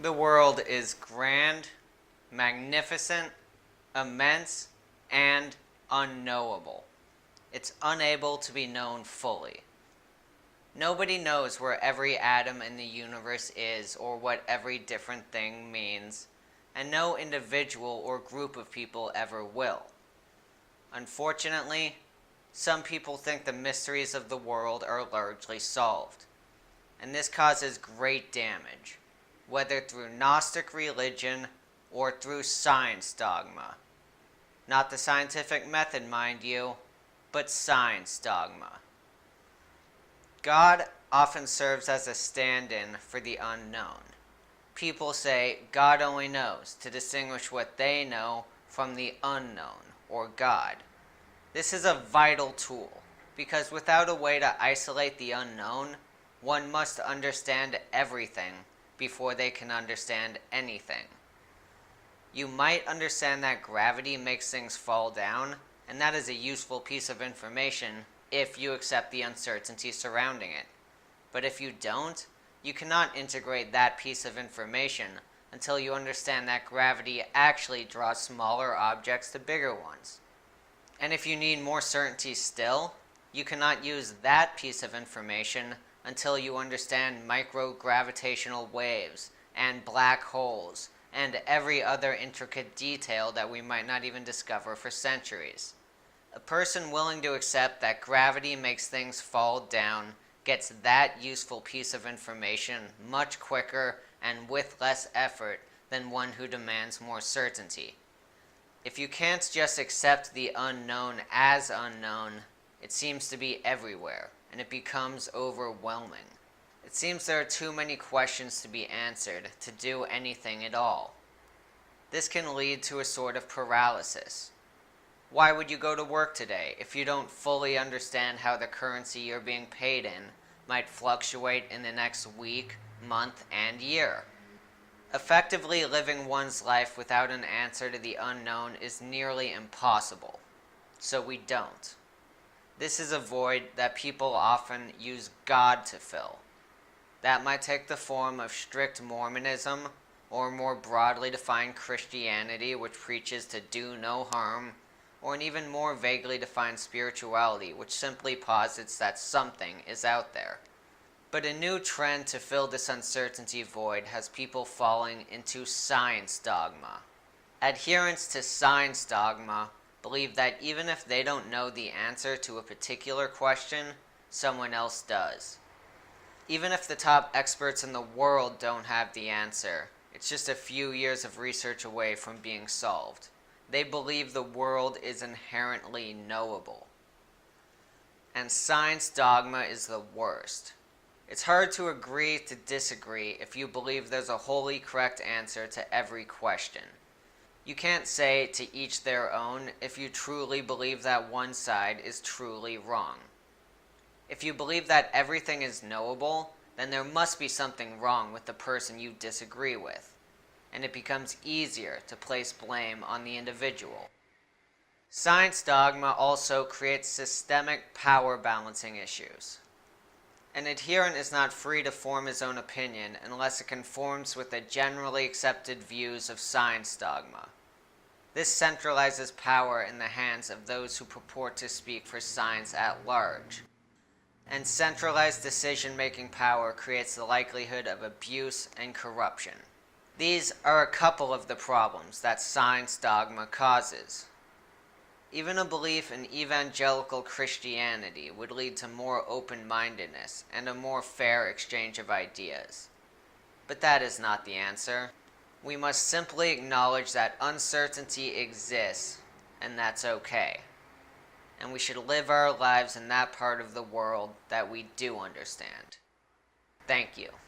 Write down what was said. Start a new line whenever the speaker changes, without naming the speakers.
The world is grand, magnificent, immense, and unknowable. It's unable to be known fully. Nobody knows where every atom in the universe is or what every different thing means, and no individual or group of people ever will. Unfortunately, some people think the mysteries of the world are largely solved, and this causes great damage, whether through Gnostic religion or through science dogma. Not the scientific method, mind you, but science dogma. God often serves as a stand-in for the unknown. People say God only knows to distinguish what they know from the unknown, or God. This is a vital tool, because without a way to isolate the unknown, one must understand everything before they can understand anything. You might understand that gravity makes things fall down, and that is a useful piece of information if you accept the uncertainty surrounding it. But if you don't, you cannot integrate that piece of information until you understand that gravity actually draws smaller objects to bigger ones. And if you need more certainty still, you cannot use that piece of information until you understand microgravitational waves and black holes and every other intricate detail that we might not even discover for centuries. A person willing to accept that gravity makes things fall down gets that useful piece of information much quicker and with less effort than one who demands more certainty. If you can't just accept the unknown as unknown, it seems to be everywhere, and it becomes overwhelming. It seems there are too many questions to be answered to do anything at all. This can lead to a sort of paralysis. Why would you go to work today if you don't fully understand how the currency you're being paid in might fluctuate in the next week, month, and year? Effectively living one's life without an answer to the unknown is nearly impossible, so we don't. This is a void that people often use God to fill. That might take the form of strict Mormonism, or more broadly defined Christianity, which preaches to do no harm, or an even more vaguely defined spirituality, which simply posits that something is out there. But a new trend to fill this uncertainty void has people falling into science dogma. Adherents to science dogma believe that even if they don't know the answer to a particular question, someone else does. Even if the top experts in the world don't have the answer, it's just a few years of research away from being solved. They believe the world is inherently knowable. And science dogma is the worst. It's hard to agree to disagree if you believe there's a wholly correct answer to every question. You can't say to each their own if you truly believe that one side is truly wrong. If you believe that everything is knowable, then there must be something wrong with the person you disagree with, and it becomes easier to place blame on the individual. Science dogma also creates systemic power balancing issues. An adherent is not free to form his own opinion unless it conforms with the generally accepted views of science dogma. This centralizes power in the hands of those who purport to speak for science at large. And centralized decision-making power creates the likelihood of abuse and corruption. These are a couple of the problems that science dogma causes. Even a belief in evangelical Christianity would lead to more open-mindedness and a more fair exchange of ideas. But that is not the answer. We must simply acknowledge that uncertainty exists, and that's okay. And we should live our lives in that part of the world that we do understand. Thank you.